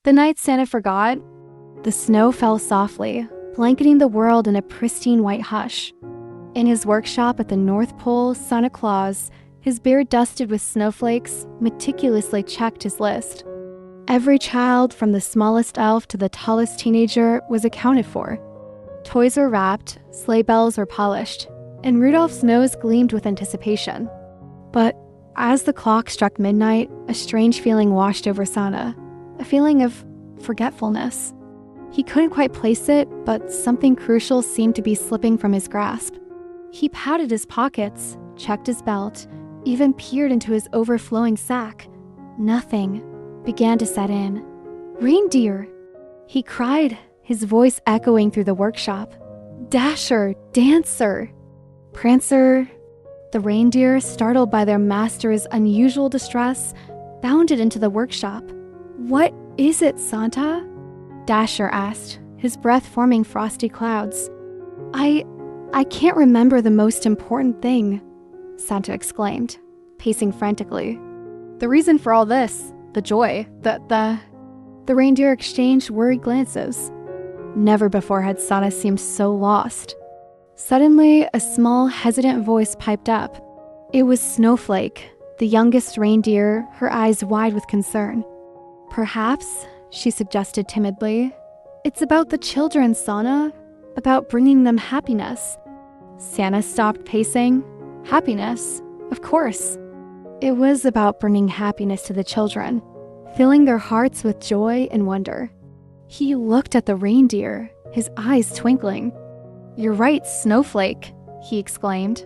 The night Santa forgot, the snow fell softly, blanketing the world in a pristine white hush. In his workshop at the North Pole, Santa Claus, his beard dusted with snowflakes, meticulously checked his list. Every child, from the smallest elf to the tallest teenager, was accounted for. Toys were wrapped, sleigh bells were polished, and Rudolph's nose gleamed with anticipation. But as the clock struck midnight, a strange feeling washed over Santa, a feeling of forgetfulness. He couldn't quite place it, but something crucial seemed to be slipping from his grasp. He patted his pockets, checked his belt, even peered into his overflowing sack. Nothing began to set in. "Reindeer!" he cried, his voice echoing through the workshop. "Dasher, Dancer, Prancer." The reindeer, startled by their master's unusual distress, bounded into the workshop. "What is it, Santa?" Dasher asked, his breath forming frosty clouds. I can't remember the most important thing," Santa exclaimed, pacing frantically. "The reason for all this, the joy, the reindeer exchanged worried glances. Never before had Santa seemed so lost. Suddenly, a small, hesitant voice piped up. It was Snowflake, the youngest reindeer, her eyes wide with concern. "Perhaps," she suggested timidly, "it's about the children, Santa, about bringing them happiness." Santa stopped pacing. Happiness? Of course. It was about bringing happiness to the children, filling their hearts with joy and wonder. He looked at the reindeer, his eyes twinkling. "You're right, Snowflake," he exclaimed.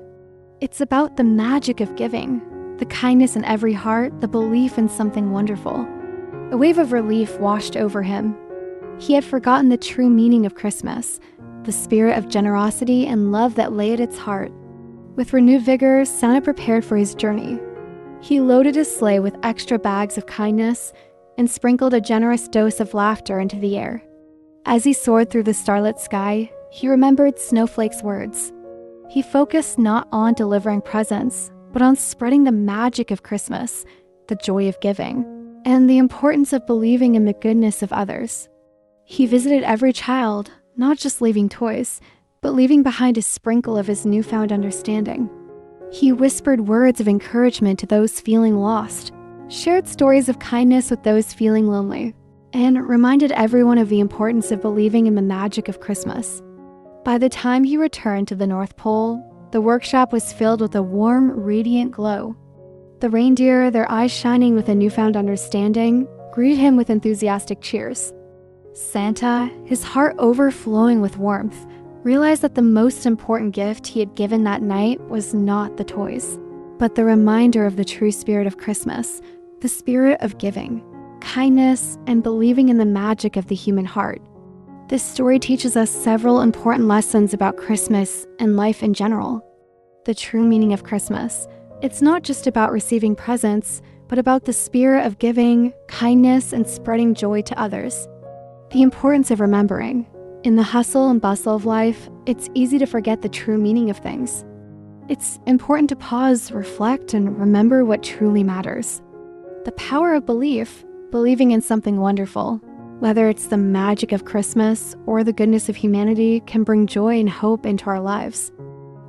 "It's about the magic of giving, the kindness in every heart, the belief in something wonderful." A wave of relief washed over him. He had forgotten the true meaning of Christmas, the spirit of generosity and love that lay at its heart. With renewed vigor, Santa prepared for his journey. He loaded his sleigh with extra bags of kindness and sprinkled a generous dose of laughter into the air. As he soared through the starlit sky, he remembered Snowflake's words. He focused not on delivering presents, but on spreading the magic of Christmas, the joy of giving, and the importance of believing in the goodness of others. He visited every child, not just leaving toys, but leaving behind a sprinkle of his newfound understanding. He whispered words of encouragement to those feeling lost, shared stories of kindness with those feeling lonely, and reminded everyone of the importance of believing in the magic of Christmas. By the time he returned to the North Pole, the workshop was filled with a warm, radiant glow. The reindeer, their eyes shining with a newfound understanding, greeted him with enthusiastic cheers. Santa, his heart overflowing with warmth, realized that the most important gift he had given that night was not the toys, but the reminder of the true spirit of Christmas, the spirit of giving, kindness, and believing in the magic of the human heart. This story teaches us several important lessons about Christmas and life in general. The true meaning of Christmas. It's not just about receiving presents, but about the spirit of giving, kindness, and spreading joy to others. The importance of remembering. In the hustle and bustle of life, it's easy to forget the true meaning of things. It's important to pause, reflect, and remember what truly matters. The power of belief, believing in something wonderful, whether it's the magic of Christmas or the goodness of humanity, can bring joy and hope into our lives.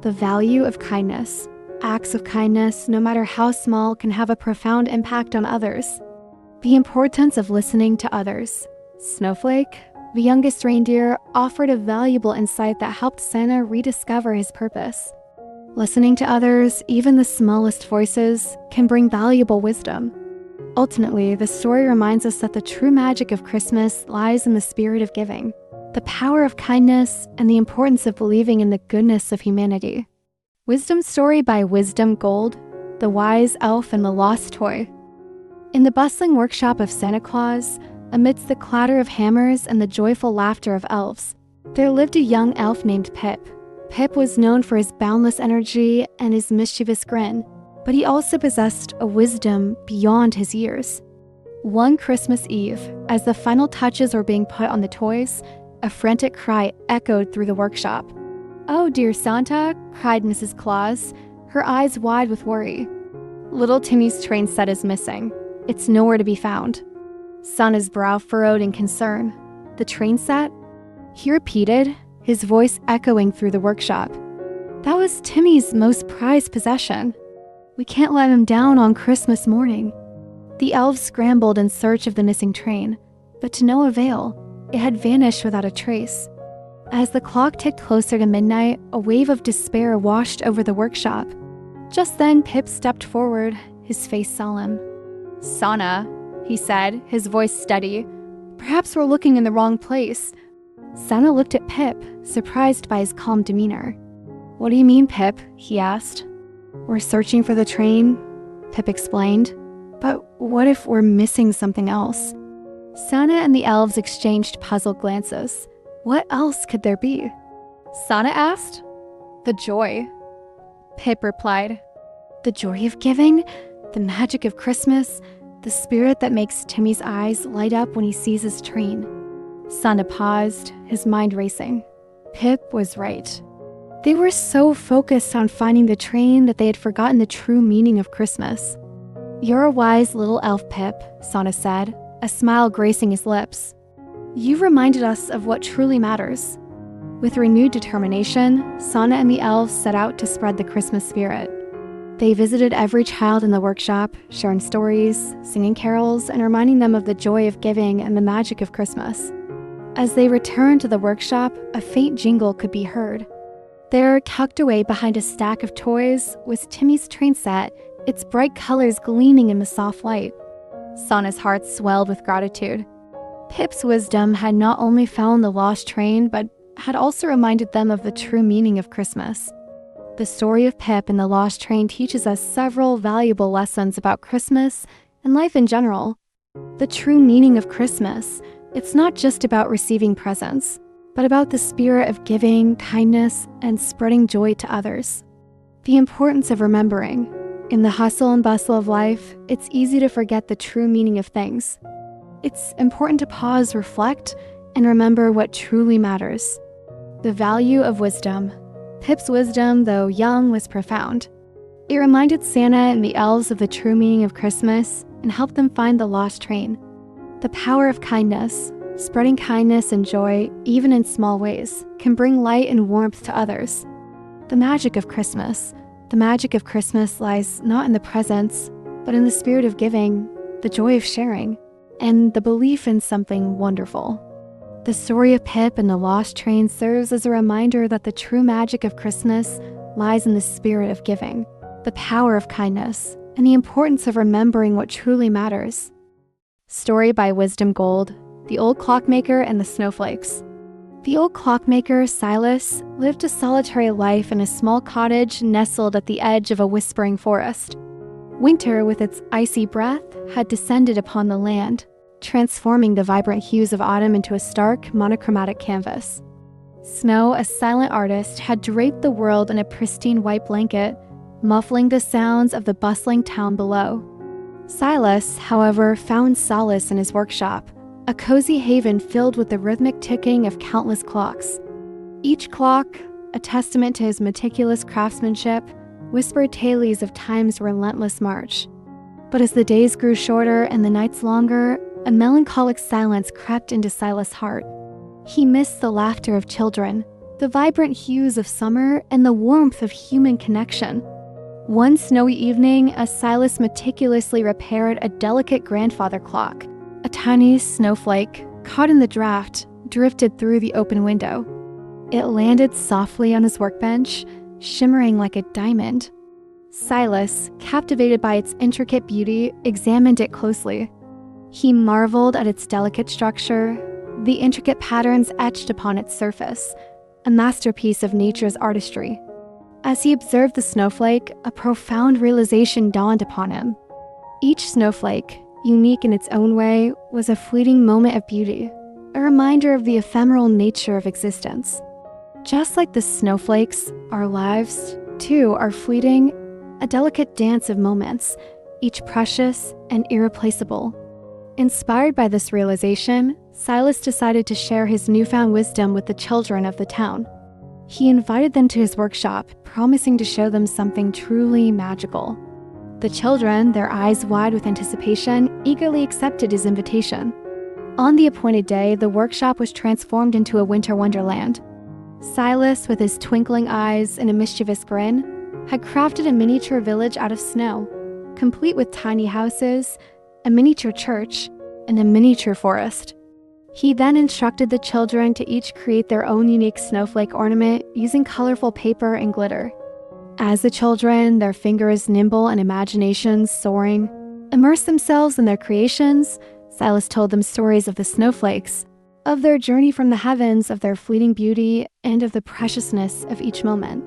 The value of kindness. Acts of kindness, no matter how small, can have a profound impact on others. The importance of listening to others. Snowflake, the youngest reindeer, offered a valuable insight that helped Santa rediscover his purpose. Listening to others, even the smallest voices, can bring valuable wisdom. Ultimately, the story reminds us that the true magic of Christmas lies in the spirit of giving, the power of kindness, and the importance of believing in the goodness of humanity. Wisdom Story by Wisdom Gold, The Wise Elf and the Lost Toy. In the bustling workshop of Santa Claus, amidst the clatter of hammers and the joyful laughter of elves, there lived a young elf named Pip. Pip was known for his boundless energy and his mischievous grin, but he also possessed a wisdom beyond his years. One Christmas Eve, as the final touches were being put on the toys, a frantic cry echoed through the workshop. "Oh, dear Santa," cried Mrs. Claus, her eyes wide with worry. "Little Timmy's train set is missing. It's nowhere to be found." Sana's brow furrowed in concern. "The train set?" he repeated, his voice echoing through the workshop. "That was Timmy's most prized possession. We can't let him down on Christmas morning." The elves scrambled in search of the missing train, but to no avail. It had vanished without a trace. As the clock ticked closer to midnight, a wave of despair washed over the workshop. Just then, Pip stepped forward, his face solemn. "Sana," he said, his voice steady. "Perhaps we're looking in the wrong place." Sana looked at Pip, surprised by his calm demeanor. "What do you mean, Pip?" he asked. "We're searching for the train," Pip explained. "But what if we're missing something else?" Sana and the elves exchanged puzzled glances. What else could there be? Sana asked. "The joy," Pip replied. "The joy of giving, the magic of Christmas, the spirit that makes Timmy's eyes light up when he sees his train." Sana paused, his mind racing. Pip was right. They were so focused on finding the train that they had forgotten the true meaning of Christmas. "You're a wise little elf, Pip," Sana said, a smile gracing his lips. "You've reminded us of what truly matters." With renewed determination, Sana and the elves set out to spread the Christmas spirit. They visited every child in the workshop, sharing stories, singing carols, and reminding them of the joy of giving and the magic of Christmas. As they returned to the workshop, a faint jingle could be heard. There, tucked away behind a stack of toys, was Timmy's train set, its bright colors gleaming in the soft light. Sana's heart swelled with gratitude. Pip's wisdom had not only found the lost train, but had also reminded them of the true meaning of Christmas. The story of Pip and the lost train teaches us several valuable lessons about Christmas and life in general. The true meaning of Christmas, it's not just about receiving presents, but about the spirit of giving, kindness, and spreading joy to others. The importance of remembering. In the hustle and bustle of life, it's easy to forget the true meaning of things. It's important to pause, reflect, and remember what truly matters. The value of wisdom. Pip's wisdom, though young, was profound. It reminded Santa and the elves of the true meaning of Christmas and helped them find the lost train. The power of kindness, spreading kindness and joy, even in small ways, can bring light and warmth to others. The magic of Christmas. The magic of Christmas lies not in the presents, but in the spirit of giving, the joy of sharing, and the belief in something wonderful. The story of Pip and the lost train serves as a reminder that the true magic of Christmas lies in the spirit of giving, the power of kindness, and the importance of remembering what truly matters. Story by Wisdom Gold, The Old Clockmaker and the Snowflakes. The old clockmaker, Silas, lived a solitary life in a small cottage nestled at the edge of a whispering forest. Winter, with its icy breath, had descended upon the land, transforming the vibrant hues of autumn into a stark, monochromatic canvas. Snow, a silent artist, had draped the world in a pristine white blanket, muffling the sounds of the bustling town below. Silas, however, found solace in his workshop, a cozy haven filled with the rhythmic ticking of countless clocks. Each clock, a testament to his meticulous craftsmanship, whispered tales of time's relentless march. But as the days grew shorter and the nights longer, a melancholic silence crept into Silas' heart. He missed the laughter of children, the vibrant hues of summer, and the warmth of human connection. One snowy evening, as Silas meticulously repaired a delicate grandfather clock, a tiny snowflake, caught in the draft, drifted through the open window. It landed softly on his workbench, shimmering like a diamond. Silas, captivated by its intricate beauty, examined it closely. He marveled at its delicate structure, the intricate patterns etched upon its surface, a masterpiece of nature's artistry. As he observed the snowflake, a profound realization dawned upon him. Each snowflake, unique in its own way, was a fleeting moment of beauty, a reminder of the ephemeral nature of existence. Just like the snowflakes, our lives, too, are fleeting, a delicate dance of moments, each precious and irreplaceable. Inspired by this realization, Silas decided to share his newfound wisdom with the children of the town. He invited them to his workshop, promising to show them something truly magical. The children, their eyes wide with anticipation, eagerly accepted his invitation. On the appointed day, the workshop was transformed into a winter wonderland. Silas, with his twinkling eyes and a mischievous grin, had crafted a miniature village out of snow, complete with tiny houses, a miniature church, and a miniature forest. He then instructed the children to each create their own unique snowflake ornament using colorful paper and glitter. As the children, their fingers nimble and imaginations soaring, immersed themselves in their creations, Silas told them stories of the snowflakes, of their journey from the heavens, of their fleeting beauty, and of the preciousness of each moment.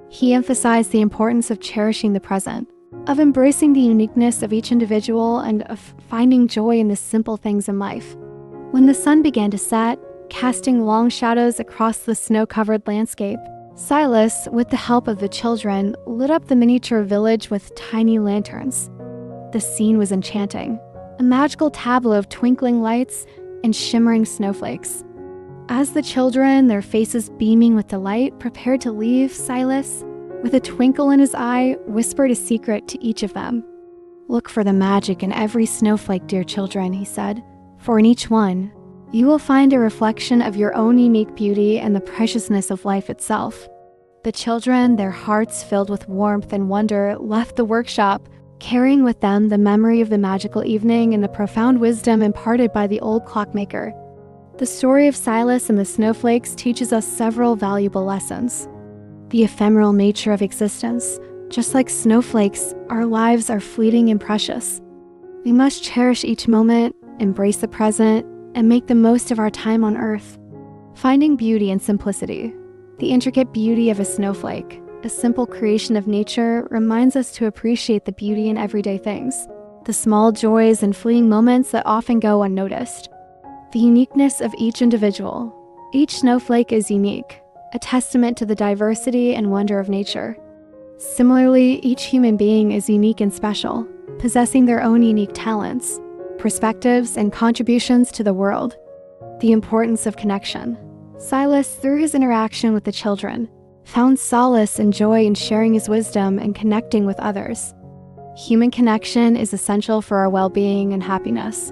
He emphasized the importance of cherishing the present, of embracing the uniqueness of each individual, and of finding joy in the simple things in life. When the sun began to set, casting long shadows across the snow-covered landscape, Silas, with the help of the children, lit up the miniature village with tiny lanterns. The scene was enchanting, a magical tableau of twinkling lights and shimmering snowflakes. As the children, their faces beaming with delight, prepared to leave, Silas, with a twinkle in his eye, whispered a secret to each of them. "Look for the magic in every snowflake, dear children," he said, "for in each one, you will find a reflection of your own unique beauty and the preciousness of life itself." The children, their hearts filled with warmth and wonder, left the workshop, carrying with them the memory of the magical evening and the profound wisdom imparted by the old clockmaker. The story of Silas and the snowflakes teaches us several valuable lessons. The ephemeral nature of existence. Just like snowflakes, our lives are fleeting and precious. We must cherish each moment, embrace the present, and make the most of our time on Earth. Finding beauty in simplicity. The intricate beauty of a snowflake, a simple creation of nature, reminds us to appreciate the beauty in everyday things, the small joys and fleeting moments that often go unnoticed. The uniqueness of each individual. Each snowflake is unique, a testament to the diversity and wonder of nature. Similarly, each human being is unique and special, possessing their own unique talents, perspectives, and contributions to the world. The importance of connection. Silas, through his interaction with the children, found solace and joy in sharing his wisdom and connecting with others. Human connection is essential for our well-being and happiness.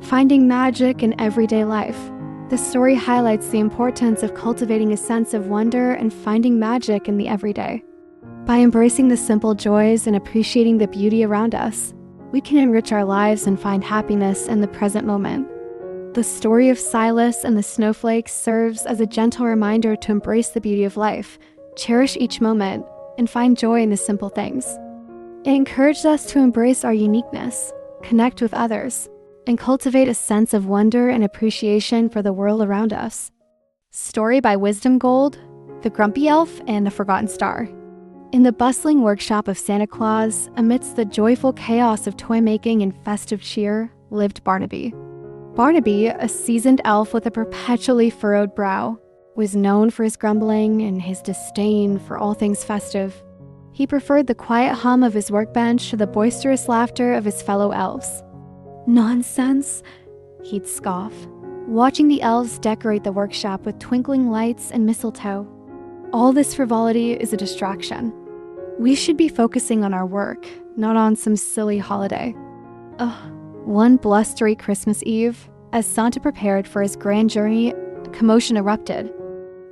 Finding magic in everyday life. The story highlights the importance of cultivating a sense of wonder and finding magic in the everyday. By embracing the simple joys and appreciating the beauty around us, we can enrich our lives and find happiness in the present moment. The story of Silas and the snowflakes serves as a gentle reminder to embrace the beauty of life, cherish each moment, and find joy in the simple things. It encouraged us to embrace our uniqueness, connect with others, and cultivate a sense of wonder and appreciation for the world around us. Story by Wisdom Gold, The Grumpy Elf and the Forgotten Star. In the bustling workshop of Santa Claus, amidst the joyful chaos of toy-making and festive cheer, lived Barnaby. Barnaby, a seasoned elf with a perpetually furrowed brow, was known for his grumbling and his disdain for all things festive. He preferred the quiet hum of his workbench to the boisterous laughter of his fellow elves. "Nonsense," he'd scoff, watching the elves decorate the workshop with twinkling lights and mistletoe. "All this frivolity is a distraction. We should be focusing on our work, not on some silly holiday." One blustery Christmas Eve, as Santa prepared for his grand journey, a commotion erupted.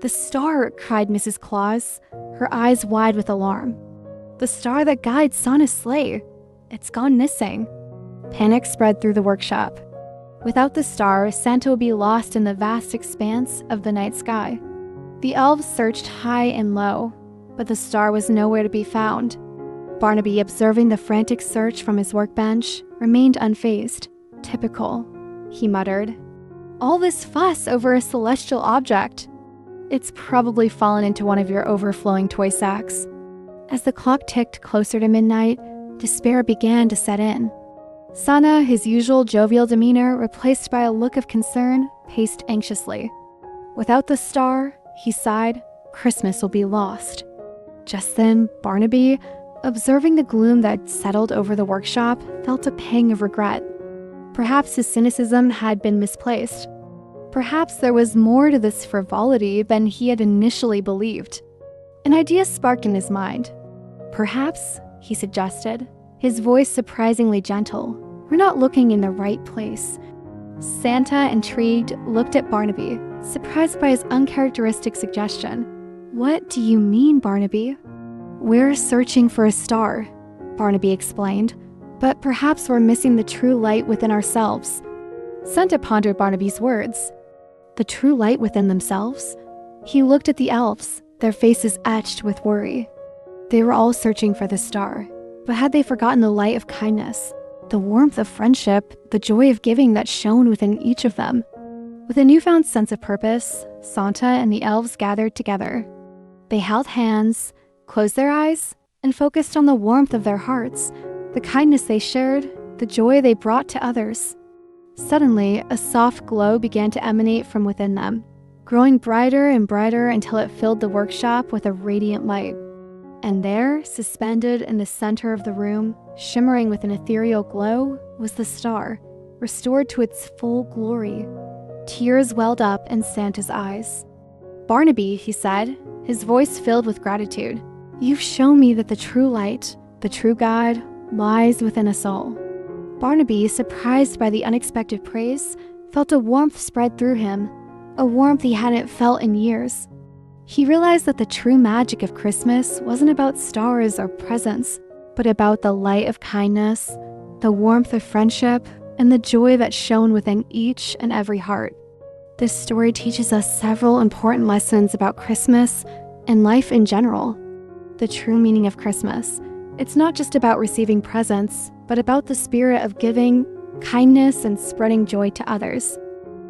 "The star!" cried Mrs. Claus, her eyes wide with alarm. "The star that guides Santa's sleigh! It's gone missing." Panic spread through the workshop. Without the star, Santa would be lost in the vast expanse of the night sky. The elves searched high and low, but the star was nowhere to be found. Barnaby, observing the frantic search from his workbench, remained unfazed. "Typical," he muttered. "All this fuss over a celestial object. It's probably fallen into one of your overflowing toy sacks." As the clock ticked closer to midnight, despair began to set in. Santa, his usual jovial demeanor replaced by a look of concern, paced anxiously. "Without the star," he sighed, "Christmas will be lost." Just then, Barnaby, observing the gloom that settled over the workshop, felt a pang of regret. Perhaps his cynicism had been misplaced. Perhaps there was more to this frivolity than he had initially believed. An idea sparked in his mind. "Perhaps," he suggested, his voice surprisingly gentle. "We're not looking in the right place." Santa, intrigued, looked at Barnaby, surprised by his uncharacteristic suggestion. "What do you mean, Barnaby?" "We're searching for a star," Barnaby explained, "but perhaps we're missing the true light within ourselves." Santa pondered Barnaby's words. The true light within themselves? He looked at the elves, their faces etched with worry. They were all searching for the star, but had they forgotten the light of kindness, the warmth of friendship, the joy of giving that shone within each of them? With a newfound sense of purpose, Santa and the elves gathered together. They held hands, closed their eyes, and focused on the warmth of their hearts, the kindness they shared, the joy they brought to others. Suddenly, a soft glow began to emanate from within them, growing brighter and brighter until it filled the workshop with a radiant light. And there, suspended in the center of the room, shimmering with an ethereal glow, was the star, restored to its full glory. Tears welled up in Santa's eyes. "Barnaby," he said, his voice filled with gratitude, "you've shown me that the true light, the true God, lies within us all." Barnaby, surprised by the unexpected praise, felt a warmth spread through him, a warmth he hadn't felt in years. He realized that the true magic of Christmas wasn't about stars or presents, but about the light of kindness, the warmth of friendship, and the joy that shone within each and every heart. This story teaches us several important lessons about Christmas and life in general. The true meaning of Christmas. It's not just about receiving presents, but about the spirit of giving, kindness, and spreading joy to others.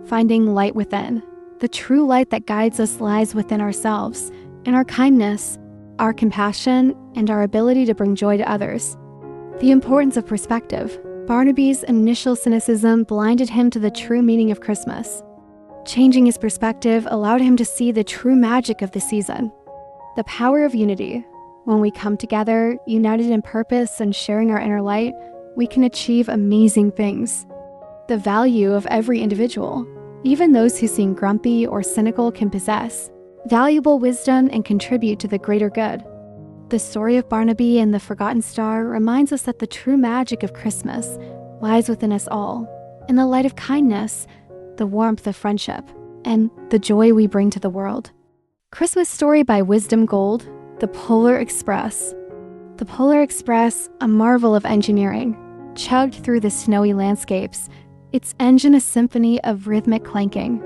Finding light within. The true light that guides us lies within ourselves, in our kindness, our compassion, and our ability to bring joy to others. The importance of perspective. Barnaby's initial cynicism blinded him to the true meaning of Christmas. Changing his perspective allowed him to see the true magic of the season. The power of unity. When we come together, united in purpose and sharing our inner light, we can achieve amazing things. The value of every individual. Even those who seem grumpy or cynical can possess valuable wisdom and contribute to the greater good. The story of Barnaby and the Forgotten Star reminds us that the true magic of Christmas lies within us all, in the light of kindness, the warmth of friendship, and the joy we bring to the world. Christmas story by Wisdom Gold, The Polar Express. The Polar Express, a marvel of engineering, chugged through the snowy landscapes, its engine a symphony of rhythmic clanking.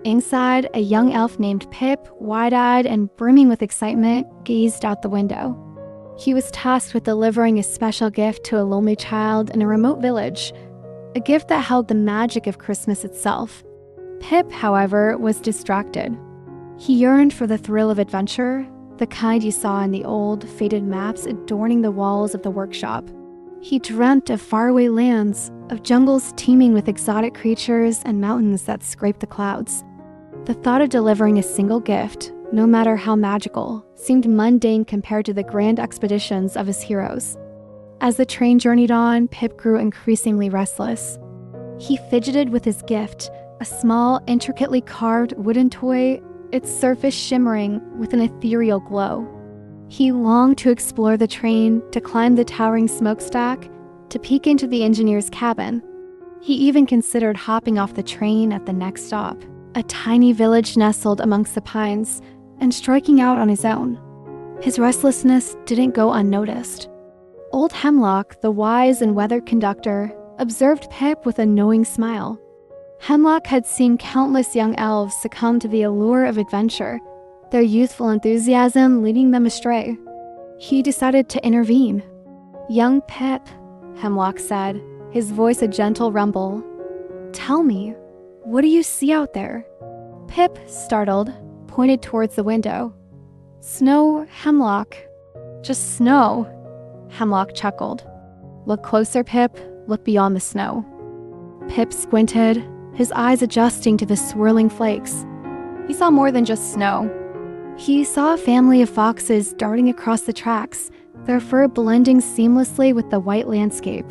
Inside, a young elf named Pip, wide-eyed and brimming with excitement, gazed out the window. He was tasked with delivering a special gift to a lonely child in a remote village, a gift that held the magic of Christmas itself. Pip, however, was distracted. He yearned for the thrill of adventure, the kind you saw in the old, faded maps adorning the walls of the workshop. He dreamt of faraway lands, of jungles teeming with exotic creatures and mountains that scraped the clouds. The thought of delivering a single gift, no matter how magical, seemed mundane compared to the grand expeditions of his heroes. As the train journeyed on, Pip grew increasingly restless. He fidgeted with his gift, a small, intricately carved wooden toy, its surface shimmering with an ethereal glow. He longed to explore the train, to climb the towering smokestack, to peek into the engineer's cabin. He even considered hopping off the train at the next stop, a tiny village nestled amongst the pines, and striking out on his own. His restlessness didn't go unnoticed. Old Hemlock, the wise and weathered conductor, observed Pip with a knowing smile. Hemlock had seen countless young elves succumb to the allure of adventure, their youthful enthusiasm leading them astray. He decided to intervene. "Young Pip," Hemlock said, his voice a gentle rumble, "tell me, what do you see out there?" Pip, startled, pointed towards the window. "Snow, Hemlock. Just snow." Hemlock chuckled. "Look closer, Pip. Look beyond the snow." Pip squinted, his eyes adjusting to the swirling flakes. He saw more than just snow. He saw a family of foxes darting across the tracks, their fur blending seamlessly with the white landscape.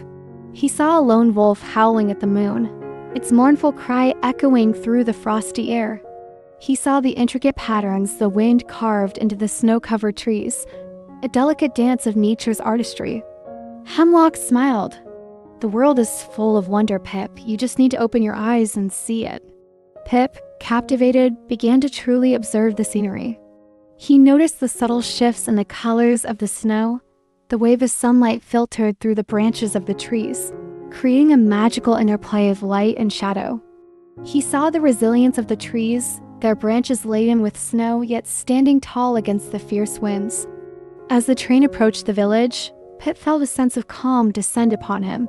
He saw a lone wolf howling at the moon, its mournful cry echoing through the frosty air. He saw the intricate patterns the wind carved into the snow-covered trees, a delicate dance of nature's artistry. Hemlock smiled. "The world is full of wonder, Pip. You just need to open your eyes and see it." Pip, captivated, began to truly observe the scenery. He noticed the subtle shifts in the colors of the snow, the way the sunlight filtered through the branches of the trees, creating a magical interplay of light and shadow. He saw the resilience of the trees, their branches laden with snow yet standing tall against the fierce winds. As the train approached the village, Pip felt a sense of calm descend upon him.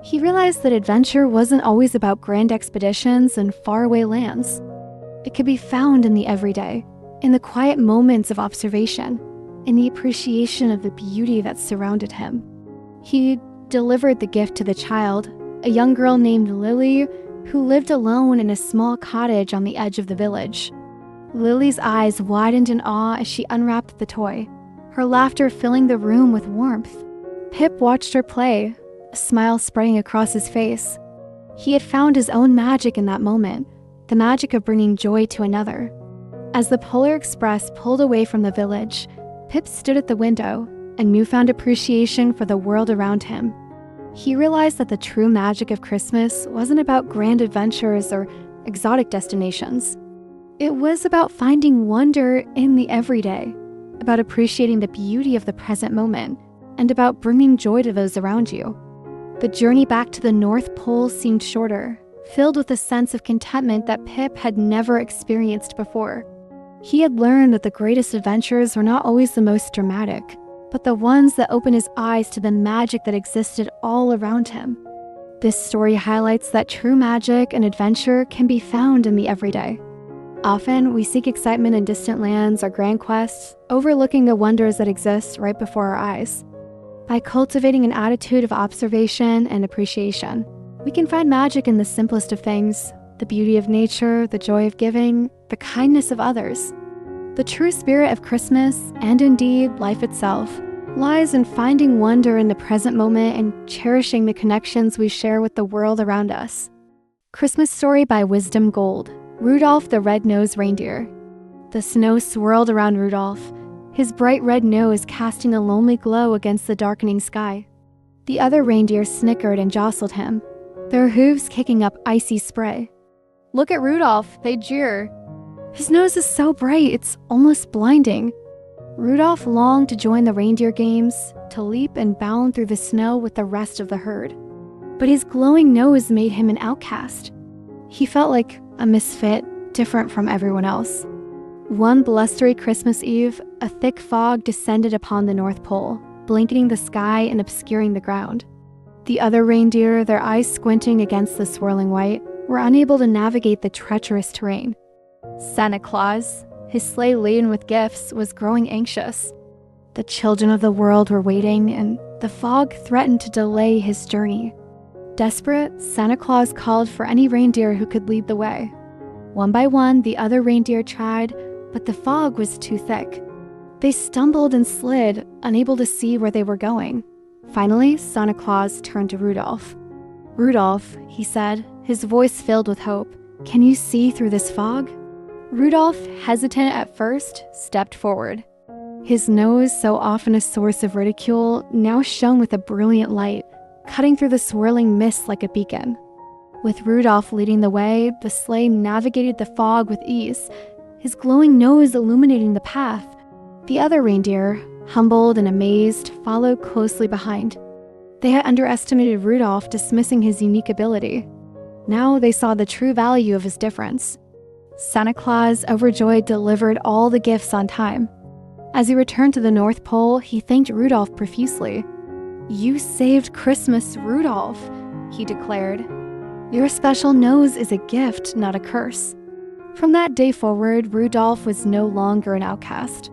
He realized that adventure wasn't always about grand expeditions and faraway lands. It could be found in the everyday, in the quiet moments of observation, in the appreciation of the beauty that surrounded him. He delivered the gift to the child, a young girl named Lily, who lived alone in a small cottage on the edge of the village. Lily's eyes widened in awe as she unwrapped the toy, her laughter filling the room with warmth. Pip watched her play, a smile spreading across his face. He had found his own magic in that moment, the magic of bringing joy to another. As the Polar Express pulled away from the village, Pip stood at the window, a newfound appreciation for the world around him. He realized that the true magic of Christmas wasn't about grand adventures or exotic destinations. It was about finding wonder in the everyday, about appreciating the beauty of the present moment, and about bringing joy to those around you. The journey back to the North Pole seemed shorter, filled with a sense of contentment that Pip had never experienced before. He had learned that the greatest adventures were not always the most dramatic, but the ones that opened his eyes to the magic that existed all around him. This story highlights that true magic and adventure can be found in the everyday. Often, we seek excitement in distant lands or grand quests, overlooking the wonders that exist right before our eyes. By cultivating an attitude of observation and appreciation, we can find magic in the simplest of things, the beauty of nature, the joy of giving, the kindness of others. The true spirit of Christmas, and indeed life itself, lies in finding wonder in the present moment and cherishing the connections we share with the world around us. Christmas Story by Wisdom Gold, Rudolph the Red-Nosed Reindeer. The snow swirled around Rudolph, his bright red nose casting a lonely glow against the darkening sky. The other reindeer snickered and jostled him, their hooves kicking up icy spray. "Look at Rudolph," they jeer. "His nose is so bright, it's almost blinding." Rudolph longed to join the reindeer games, to leap and bound through the snow with the rest of the herd. But his glowing nose made him an outcast. He felt like a misfit, different from everyone else. One blustery Christmas Eve, a thick fog descended upon the North Pole, blanketing the sky and obscuring the ground. The other reindeer, their eyes squinting against the swirling white, were unable to navigate the treacherous terrain. Santa Claus, his sleigh laden with gifts, was growing anxious. The children of the world were waiting, and the fog threatened to delay his journey. Desperate, Santa Claus called for any reindeer who could lead the way. One by one, the other reindeer tried, but the fog was too thick. They stumbled and slid, unable to see where they were going. Finally, Santa Claus turned to Rudolph. "Rudolph," he said, his voice filled with hope, "can you see through this fog?" Rudolph, hesitant at first, stepped forward. His nose, so often a source of ridicule, now shone with a brilliant light, cutting through the swirling mist like a beacon. With Rudolph leading the way, the sleigh navigated the fog with ease, his glowing nose illuminating the path. The other reindeer, humbled and amazed, followed closely behind. They had underestimated Rudolph, dismissing his unique ability. Now they saw the true value of his difference. Santa Claus, overjoyed, delivered all the gifts on time. As he returned to the North Pole, he thanked Rudolph profusely. "You saved Christmas, Rudolph," he declared. "Your special nose is a gift, not a curse." From that day forward, Rudolph was no longer an outcast.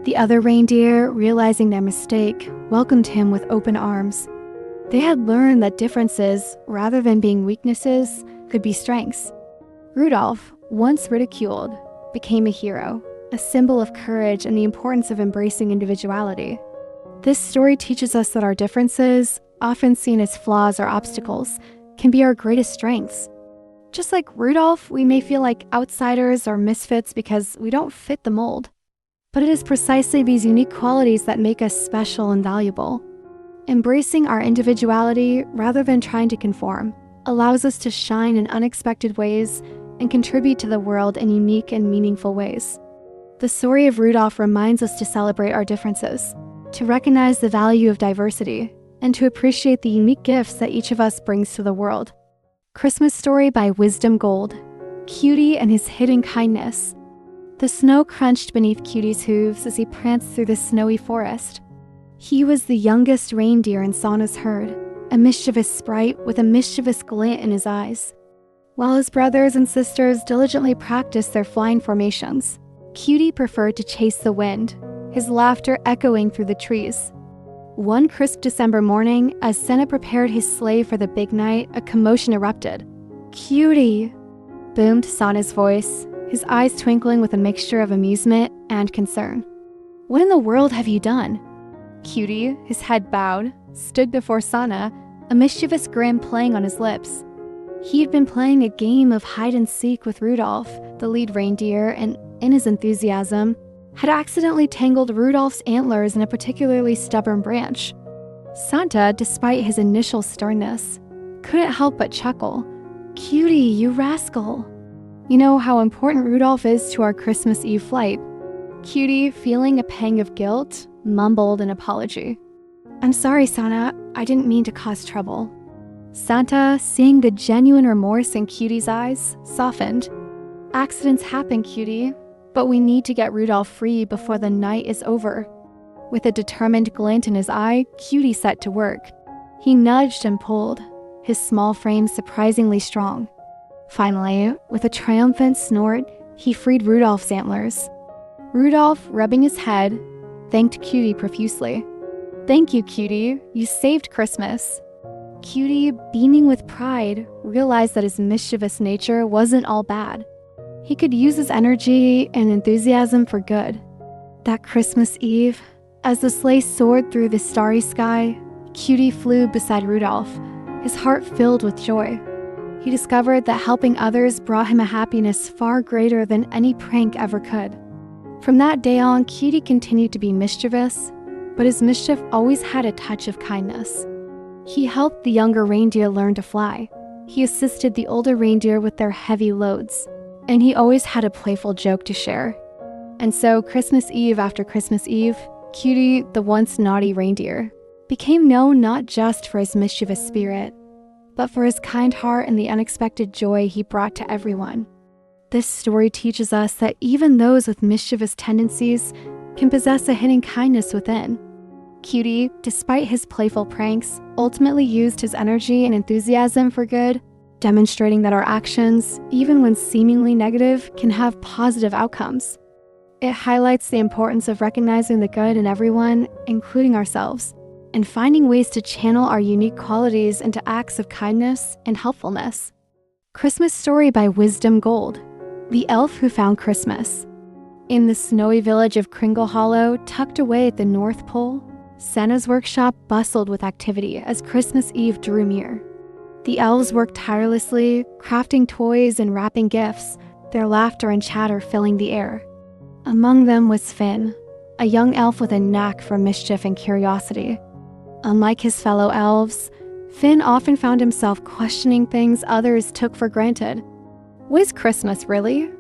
The other reindeer, realizing their mistake, welcomed him with open arms. They had learned that differences, rather than being weaknesses, could be strengths. Rudolph, once ridiculed, became a hero, a symbol of courage and the importance of embracing individuality. This story teaches us that our differences, often seen as flaws or obstacles, can be our greatest strengths. Just like Rudolph, we may feel like outsiders or misfits because we don't fit the mold. But it is precisely these unique qualities that make us special and valuable. Embracing our individuality rather than trying to conform allows us to shine in unexpected ways and contribute to the world in unique and meaningful ways. The story of Rudolph reminds us to celebrate our differences, to recognize the value of diversity, and to appreciate the unique gifts that each of us brings to the world. Christmas Story by Wisdom Gold. Cutie and His Hidden Kindness. The snow crunched beneath Cutie's hooves as he pranced through the snowy forest. He was the youngest reindeer in Santa's herd, a mischievous sprite with a mischievous glint in his eyes. While his brothers and sisters diligently practiced their flying formations, Cutie preferred to chase the wind, his laughter echoing through the trees. One crisp December morning, as Santa prepared his sleigh for the big night, a commotion erupted. "Cutie!" boomed Santa's voice, his eyes twinkling with a mixture of amusement and concern. "What in the world have you done?" Cutie, his head bowed, stood before Santa, a mischievous grin playing on his lips. He had been playing a game of hide-and-seek with Rudolph, the lead reindeer, and in his enthusiasm, had accidentally tangled Rudolph's antlers in a particularly stubborn branch. Santa, despite his initial sternness, couldn't help but chuckle. "Cutie, you rascal. You know how important Rudolph is to our Christmas Eve flight." Cutie, feeling a pang of guilt, mumbled an apology. "I'm sorry, Santa. I didn't mean to cause trouble." Santa, seeing the genuine remorse in Cutie's eyes, softened. "Accidents happen, Cutie, but we need to get Rudolph free before the night is over." With a determined glint in his eye, Cutie set to work. He nudged and pulled, his small frame surprisingly strong. Finally, with a triumphant snort, he freed Rudolph's antlers. Rudolph, rubbing his head, thanked Cutie profusely. "Thank you, Cutie. You saved Christmas." Cutie, beaming with pride, realized that his mischievous nature wasn't all bad. He could use his energy and enthusiasm for good. That Christmas Eve, as the sleigh soared through the starry sky, Cutie flew beside Rudolph, his heart filled with joy. He discovered that helping others brought him a happiness far greater than any prank ever could. From that day on, Cutie continued to be mischievous, but his mischief always had a touch of kindness. He helped the younger reindeer learn to fly. He assisted the older reindeer with their heavy loads, and he always had a playful joke to share. And so, Christmas Eve after Christmas Eve, Cutie, the once naughty reindeer, became known not just for his mischievous spirit, but for his kind heart and the unexpected joy he brought to everyone. This story teaches us that even those with mischievous tendencies can possess a hidden kindness within. Cutie, despite his playful pranks, ultimately used his energy and enthusiasm for good, demonstrating that our actions, even when seemingly negative, can have positive outcomes. It highlights the importance of recognizing the good in everyone, including ourselves, and finding ways to channel our unique qualities into acts of kindness and helpfulness. Christmas Story by Wisdom Gold. The Elf Who Found Christmas. In the snowy village of Kringle Hollow, tucked away at the North Pole, Santa's workshop bustled with activity as Christmas Eve drew near. The elves worked tirelessly, crafting toys and wrapping gifts, their laughter and chatter filling the air. Among them was Finn, a young elf with a knack for mischief and curiosity. Unlike his fellow elves, Finn often found himself questioning things others took for granted. "Was Christmas really?"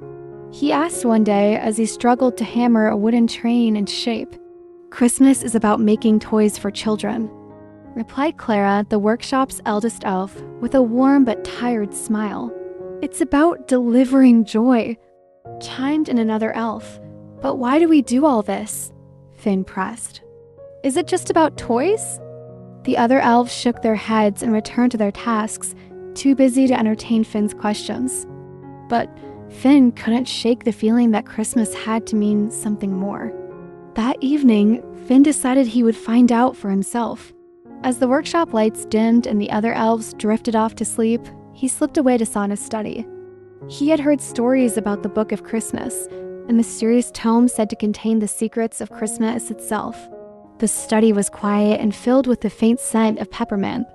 he asked one day as he struggled to hammer a wooden train into shape. "Christmas is about making toys for children," replied Clara, the workshop's eldest elf, with a warm but tired smile. "It's about delivering joy," chimed in another elf. "But why do we do all this?" Finn pressed. "Is it just about toys?" The other elves shook their heads and returned to their tasks, too busy to entertain Finn's questions. But Finn couldn't shake the feeling that Christmas had to mean something more. That evening, Finn decided he would find out for himself. As the workshop lights dimmed and the other elves drifted off to sleep, he slipped away to Santa's study. He had heard stories about the Book of Christmas, a mysterious tome said to contain the secrets of Christmas itself. The study was quiet and filled with the faint scent of peppermint.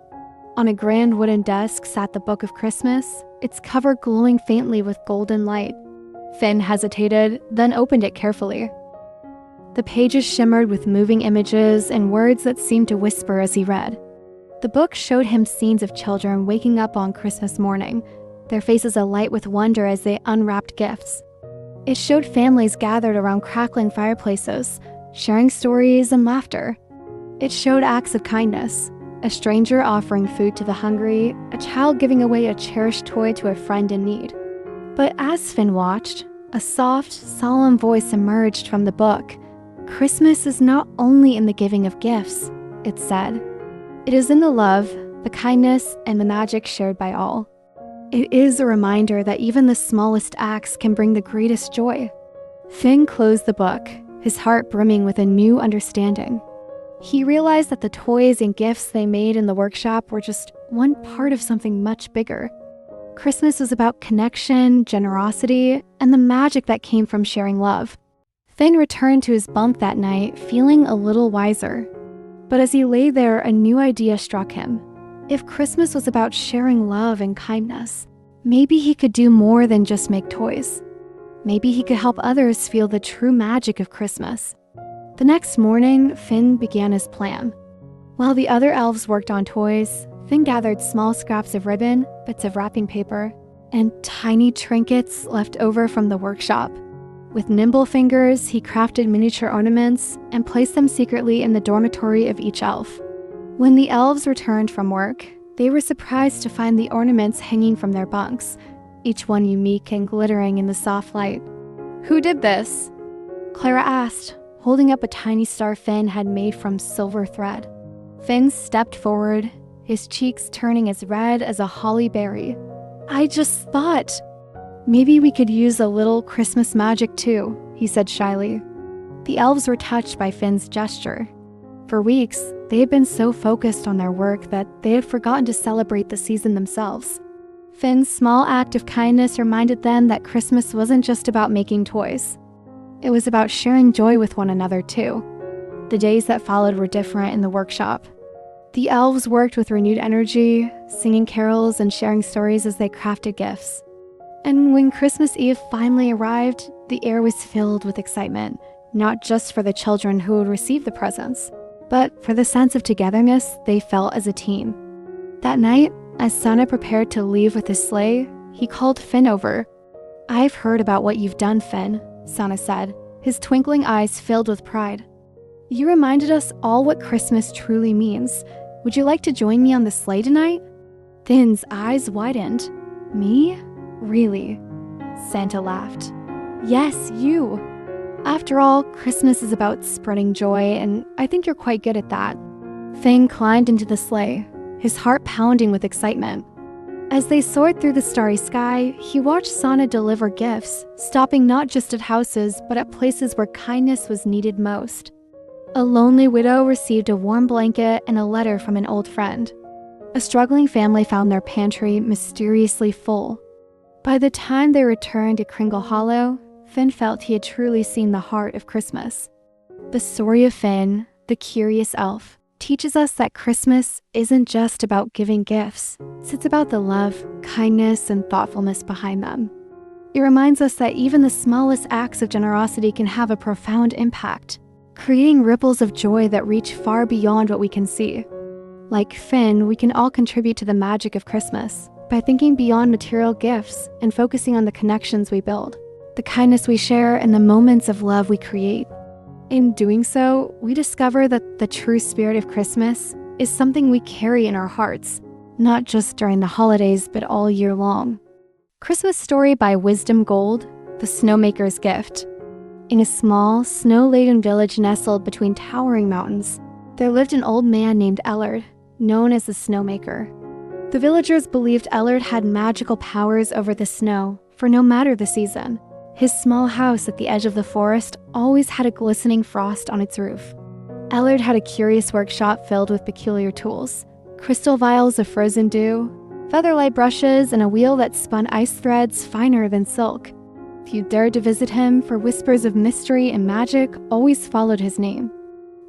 On a grand wooden desk sat the Book of Christmas, its cover glowing faintly with golden light. Finn hesitated, then opened it carefully. The pages shimmered with moving images and words that seemed to whisper as he read. The book showed him scenes of children waking up on Christmas morning, their faces alight with wonder as they unwrapped gifts. It showed families gathered around crackling fireplaces, sharing stories and laughter. It showed acts of kindness, a stranger offering food to the hungry, a child giving away a cherished toy to a friend in need. But as Finn watched, a soft, solemn voice emerged from the book. Christmas is not only in the giving of gifts, it said. It is in the love, the kindness, and the magic shared by all. It is a reminder that even the smallest acts can bring the greatest joy. Finn closed the book, his heart brimming with a new understanding. He realized that the toys and gifts they made in the workshop were just one part of something much bigger. Christmas was about connection, generosity, and the magic that came from sharing love. Finn returned to his bunk that night, feeling a little wiser. But as he lay there, a new idea struck him. If Christmas was about sharing love and kindness, maybe he could do more than just make toys. Maybe he could help others feel the true magic of Christmas. The next morning, Finn began his plan. While the other elves worked on toys, Finn gathered small scraps of ribbon, bits of wrapping paper, and tiny trinkets left over from the workshop. With nimble fingers, he crafted miniature ornaments and placed them secretly in the dormitory of each elf. When the elves returned from work, they were surprised to find the ornaments hanging from their bunks, each one unique and glittering in the soft light. "Who did this?" Clara asked, holding up a tiny star Finn had made from silver thread. Finn stepped forward, his cheeks turning as red as a holly berry. "I just thought, maybe we could use a little Christmas magic too," he said shyly. The elves were touched by Finn's gesture. For weeks, they had been so focused on their work that they had forgotten to celebrate the season themselves. Finn's small act of kindness reminded them that Christmas wasn't just about making toys. It was about sharing joy with one another too. The days that followed were different in the workshop. The elves worked with renewed energy, singing carols and sharing stories as they crafted gifts. And when Christmas Eve finally arrived, the air was filled with excitement, not just for the children who would receive the presents, but for the sense of togetherness they felt as a team. That night, as Santa prepared to leave with his sleigh, he called Finn over. "I've heard about what you've done, Finn," Santa said, his twinkling eyes filled with pride. "You reminded us all what Christmas truly means. Would you like to join me on the sleigh tonight?" Finn's eyes widened. "Me? Really?" Santa laughed. "Yes, you. After all, Christmas is about spreading joy, and I think you're quite good at that." Finn climbed into the sleigh, his heart pounding with excitement. As they soared through the starry sky, he watched Santa deliver gifts, stopping not just at houses, but at places where kindness was needed most. A lonely widow received a warm blanket and a letter from an old friend. A struggling family found their pantry mysteriously full. By the time they returned to Kringle Hollow, Finn felt he had truly seen the heart of Christmas. The story of Finn, the curious elf, teaches us that Christmas isn't just about giving gifts. It's about the love, kindness, and thoughtfulness behind them. It reminds us that even the smallest acts of generosity can have a profound impact, creating ripples of joy that reach far beyond what we can see. Like Finn, we can all contribute to the magic of Christmas by thinking beyond material gifts and focusing on the connections we build, the kindness we share, and the moments of love we create. In doing so, we discover that the true spirit of Christmas is something we carry in our hearts, not just during the holidays, but all year long. Christmas story by Wisdom Gold, The Snowmaker's Gift. In a small, snow-laden village nestled between towering mountains, there lived an old man named Ellard, known as the Snowmaker. The villagers believed Ellard had magical powers over the snow, for no matter the season. His small house at the edge of the forest always had a glistening frost on its roof. Ellard had a curious workshop filled with peculiar tools, crystal vials of frozen dew, featherlight brushes, and a wheel that spun ice threads finer than silk. If you dared to visit him, for whispers of mystery and magic always followed his name.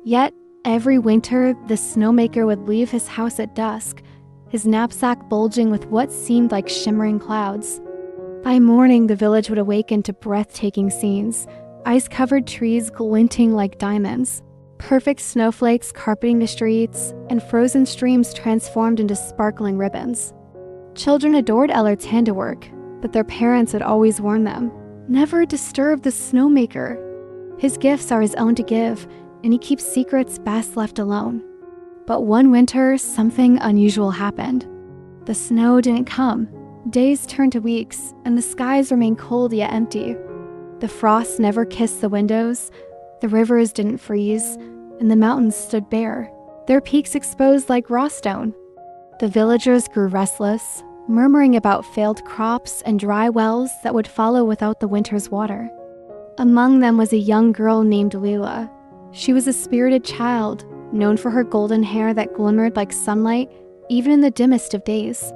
Yet, every winter, the Snowmaker would leave his house at dusk, his knapsack bulging with what seemed like shimmering clouds. By morning, the village would awaken to breathtaking scenes, ice-covered trees glinting like diamonds, perfect snowflakes carpeting the streets, and frozen streams transformed into sparkling ribbons. Children adored Ellard's handiwork, but their parents had always warned them, never disturb the snowmaker. His gifts are his own to give, and he keeps secrets best left alone. But one winter, something unusual happened. The snow didn't come. Days turned to weeks, and the skies remained cold yet empty. The frost never kissed the windows, the rivers didn't freeze, and the mountains stood bare, their peaks exposed like raw stone. The villagers grew restless, murmuring about failed crops and dry wells that would follow without the winter's water. Among them was a young girl named Leela. She was a spirited child, known for her golden hair that glimmered like sunlight even in the dimmest of days.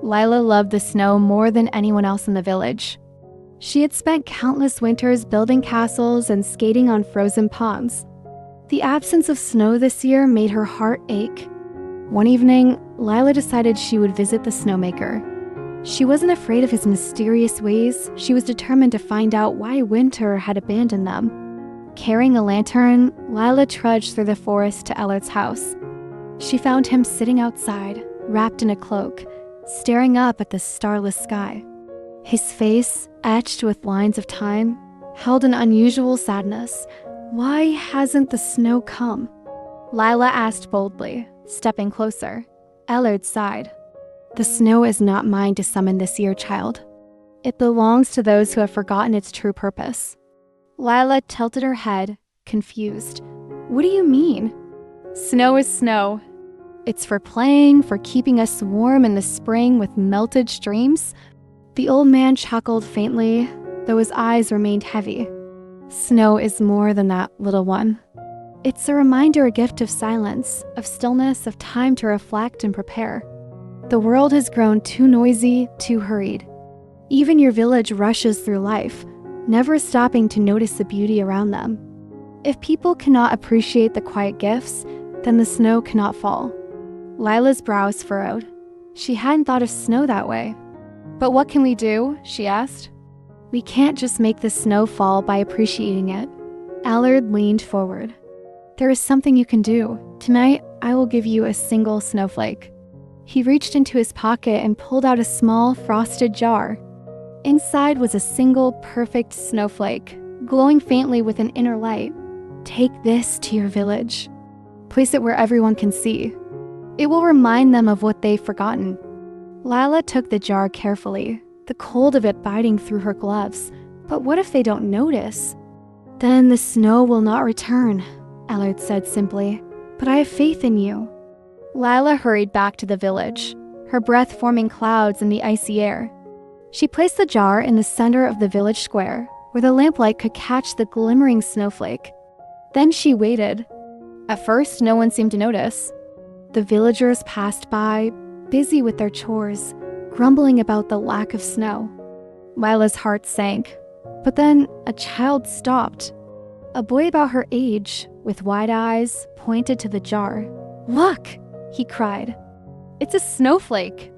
Lila loved the snow more than anyone else in the village. She had spent countless winters building castles and skating on frozen ponds. The absence of snow this year made her heart ache. One evening, Lila decided she would visit the snowmaker. She wasn't afraid of his mysterious ways. She was determined to find out why winter had abandoned them. Carrying a lantern, Lila trudged through the forest to Ellard's house. She found him sitting outside, wrapped in a cloak, staring up at the starless sky. His face, etched with lines of time, held an unusual sadness. Why hasn't the snow come? Lila asked boldly, stepping closer. Ellard sighed. The snow is not mine to summon this year, child. It belongs to those who have forgotten its true purpose. Lila tilted her head, confused. What do you mean? Snow is snow. It's for playing, for keeping us warm in the spring with melted streams. The old man chuckled faintly, though his eyes remained heavy. Snow is more than that, little one. It's a reminder, a gift of silence, of stillness, of time to reflect and prepare. The world has grown too noisy, too hurried. Even your village rushes through life, never stopping to notice the beauty around them. If people cannot appreciate the quiet gifts, then the snow cannot fall. Lila's brows furrowed. She hadn't thought of snow that way. But what can we do? She asked. We can't just make the snow fall by appreciating it. Ellard leaned forward. There is something you can do. Tonight, I will give you a single snowflake. He reached into his pocket and pulled out a small frosted jar. Inside was a single perfect snowflake, glowing faintly with an inner light. Take this to your village. Place it where everyone can see. It will remind them of what they've forgotten. Lila took the jar carefully, the cold of it biting through her gloves. But what if they don't notice? Then the snow will not return, Ellard said simply. But I have faith in you. Lila hurried back to the village, her breath forming clouds in the icy air. She placed the jar in the center of the village square, where the lamplight could catch the glimmering snowflake. Then she waited. At first, no one seemed to notice. The villagers passed by, busy with their chores, grumbling about the lack of snow. Lila's heart sank. But then a child stopped. A boy about her age, with wide eyes, pointed to the jar. Look, he cried. It's a snowflake.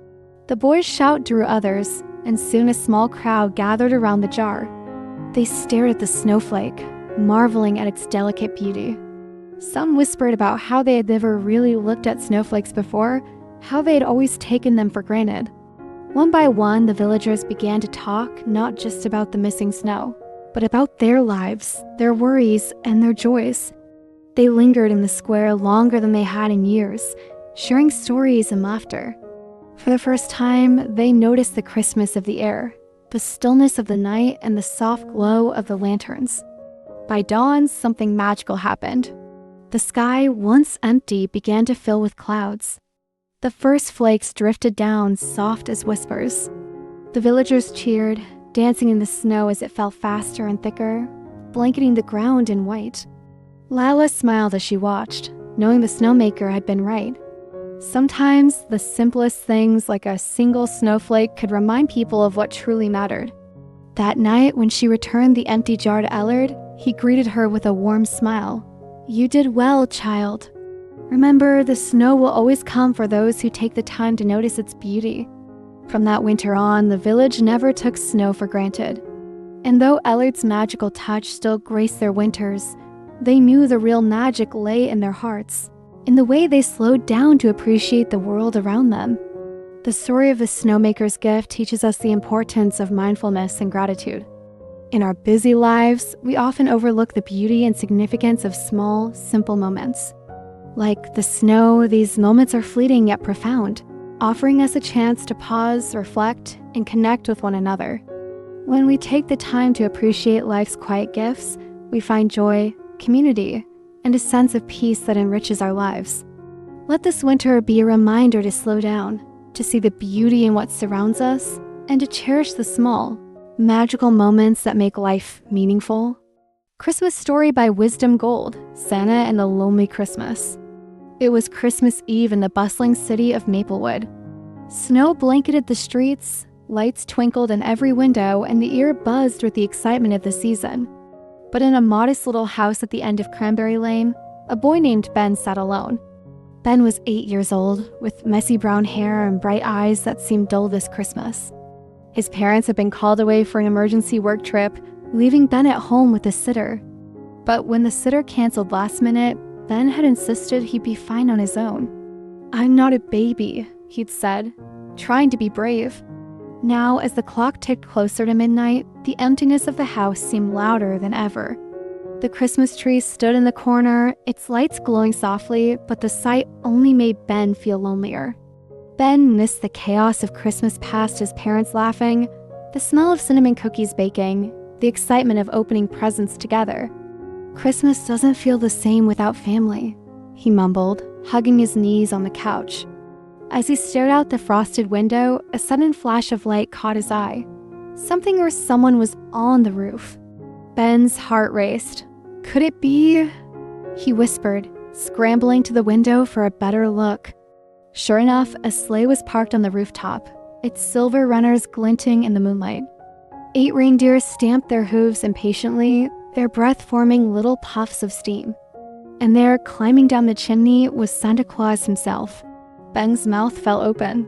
The boy's shout drew others, and soon a small crowd gathered around the jar. They stared at the snowflake, marveling at its delicate beauty. Some whispered about how they had never really looked at snowflakes before, how they had always taken them for granted. One by one, the villagers began to talk not just about the missing snow, but about their lives, their worries, and their joys. They lingered in the square longer than they had in years, sharing stories and laughter. For the first time, they noticed the Christmas of the air, the stillness of the night, and the soft glow of the lanterns. By dawn, something magical happened. The sky, once empty, began to fill with clouds. The first flakes drifted down, soft as whispers. The villagers cheered, dancing in the snow as it fell faster and thicker, blanketing the ground in white. Lila smiled as she watched, knowing the snowmaker had been right. Sometimes, the simplest things like a single snowflake could remind people of what truly mattered. That night, when she returned the empty jar to Ellard, he greeted her with a warm smile. You did well, child. Remember, the snow will always come for those who take the time to notice its beauty. From that winter on, the village never took snow for granted. And though Ellard's magical touch still graced their winters, they knew the real magic lay in their hearts, in the way they slowed down to appreciate the world around them. The story of the snowmaker's gift teaches us the importance of mindfulness and gratitude. In our busy lives, we often overlook the beauty and significance of small, simple moments. Like the snow, these moments are fleeting yet profound, offering us a chance to pause, reflect, and connect with one another. When we take the time to appreciate life's quiet gifts, we find joy, community, and a sense of peace that enriches our lives. Let this winter be a reminder to slow down, to see the beauty in what surrounds us, and to cherish the small, magical moments that make life meaningful. Christmas story by Wisdom Gold, Santa and the Lonely Christmas. It was Christmas Eve in the bustling city of Maplewood. Snow blanketed the streets, lights twinkled in every window, and the air buzzed with the excitement of the season. But in a modest little house at the end of Cranberry Lane, a boy named Ben sat alone. Ben was 8 years old, with messy brown hair and bright eyes that seemed dull this Christmas. His parents had been called away for an emergency work trip, leaving Ben at home with a sitter. But when the sitter canceled last minute, Ben had insisted he'd be fine on his own. "I'm not a baby," he'd said, trying to be brave. Now, as the clock ticked closer to midnight, the emptiness of the house seemed louder than ever. The Christmas tree stood in the corner, its lights glowing softly, but the sight only made Ben feel lonelier. Ben missed the chaos of Christmas past his parents laughing, the smell of cinnamon cookies baking, the excitement of opening presents together. "Christmas doesn't feel the same without family," he mumbled, hugging his knees on the couch. As he stared out the frosted window, a sudden flash of light caught his eye. Something or someone was on the roof. Ben's heart raced. Could it be? He whispered, scrambling to the window for a better look. Sure enough, a sleigh was parked on the rooftop, its silver runners glinting in the moonlight. 8 reindeer stamped their hooves impatiently, their breath forming little puffs of steam. And there, climbing down the chimney, was Santa Claus himself. Ben's mouth fell open.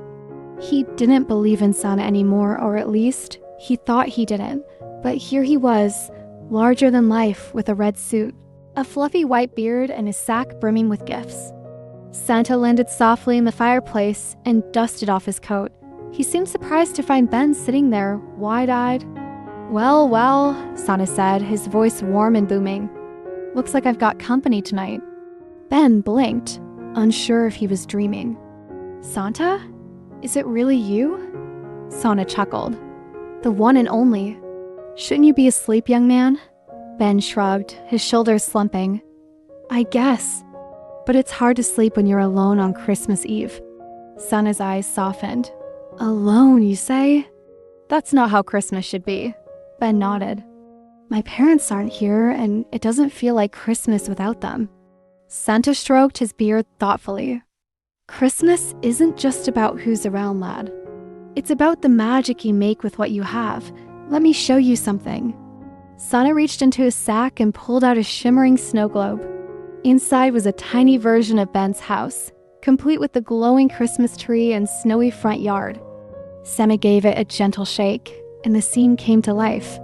He didn't believe in Santa anymore, or at least, he thought he didn't. But here he was, larger than life, with a red suit, a fluffy white beard, and his sack brimming with gifts. Santa landed softly in the fireplace and dusted off his coat. He seemed surprised to find Ben sitting there, wide-eyed. "Well, well," Santa said, his voice warm and booming. "Looks like I've got company tonight." Ben blinked, unsure if he was dreaming. "Santa? Is it really you?" Santa chuckled. "The one and only. Shouldn't you be asleep, young man?" Ben shrugged, his shoulders slumping. "I guess. But it's hard to sleep when you're alone on Christmas Eve." Santa's eyes softened. "Alone, you say?" "That's not how Christmas should be." Ben nodded. "My parents aren't here, and it doesn't feel like Christmas without them." Santa stroked his beard thoughtfully. "Christmas isn't just about who's around, lad. It's about the magic you make with what you have. Let me show you something." Santa reached into his sack and pulled out a shimmering snow globe. Inside was a tiny version of Ben's house, complete with the glowing Christmas tree and snowy front yard. Santa gave it a gentle shake, and the scene came to life.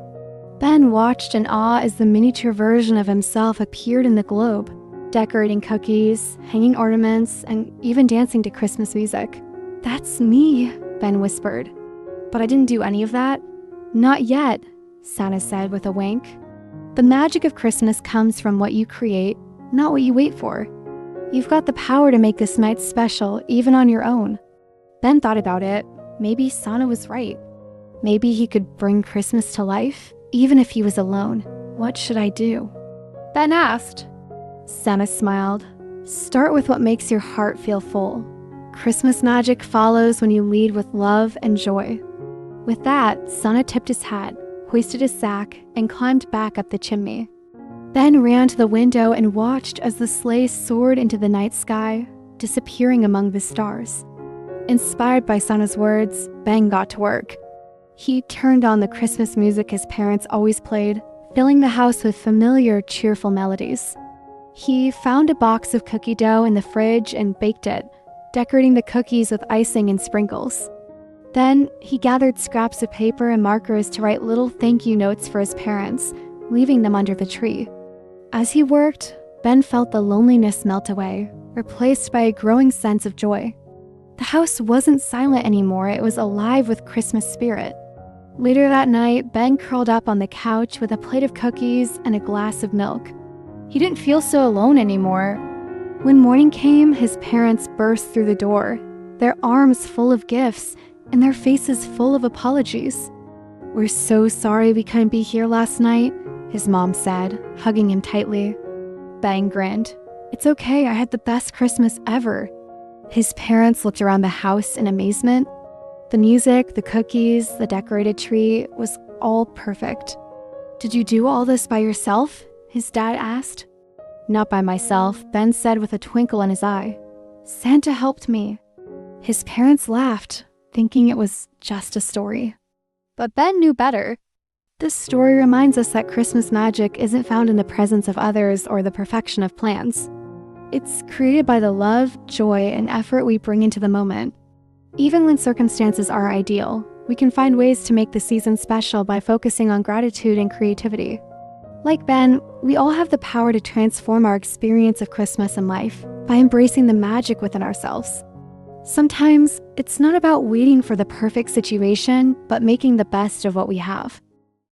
Ben watched in awe as the miniature version of himself appeared in the globe, decorating cookies, hanging ornaments, and even dancing to Christmas music. "That's me," Ben whispered. "But I didn't do any of that." "Not yet," Santa said with a wink. "The magic of Christmas comes from what you create, not what you wait for. You've got the power to make this night special, even on your own." Ben thought about it. Maybe Santa was right. Maybe he could bring Christmas to life, even if he was alone. What should I do? Ben asked. Santa smiled. "Start with what makes your heart feel full. Christmas magic follows when you lead with love and joy." With that, Santa tipped his hat, hoisted his sack, and climbed back up the chimney. Ben ran to the window and watched as the sleigh soared into the night sky, disappearing among the stars. Inspired by Santa's words, Ben got to work. He turned on the Christmas music his parents always played, filling the house with familiar, cheerful melodies. He found a box of cookie dough in the fridge and baked it, decorating the cookies with icing and sprinkles. Then he gathered scraps of paper and markers to write little thank you notes for his parents, leaving them under the tree. As he worked, Ben felt the loneliness melt away, replaced by a growing sense of joy. The house wasn't silent anymore, it was alive with Christmas spirit. Later that night, Ben curled up on the couch with a plate of cookies and a glass of milk. He didn't feel so alone anymore. When morning came, his parents burst through the door, their arms full of gifts and their faces full of apologies. "We're so sorry we couldn't be here last night," his mom said, hugging him tightly. Ben grinned. "It's okay, I had the best Christmas ever." His parents looked around the house in amazement. The music, the cookies, the decorated tree was all perfect. "Did you do all this by yourself?" his dad asked. "Not by myself," Ben said with a twinkle in his eye. "Santa helped me." His parents laughed, thinking it was just a story. But Ben knew better. This story reminds us that Christmas magic isn't found in the presence of others or the perfection of plans. It's created by the love, joy, and effort we bring into the moment. Even when circumstances are ideal, we can find ways to make the season special by focusing on gratitude and creativity. Like Ben, we all have the power to transform our experience of Christmas and life by embracing the magic within ourselves. Sometimes, it's not about waiting for the perfect situation, but making the best of what we have.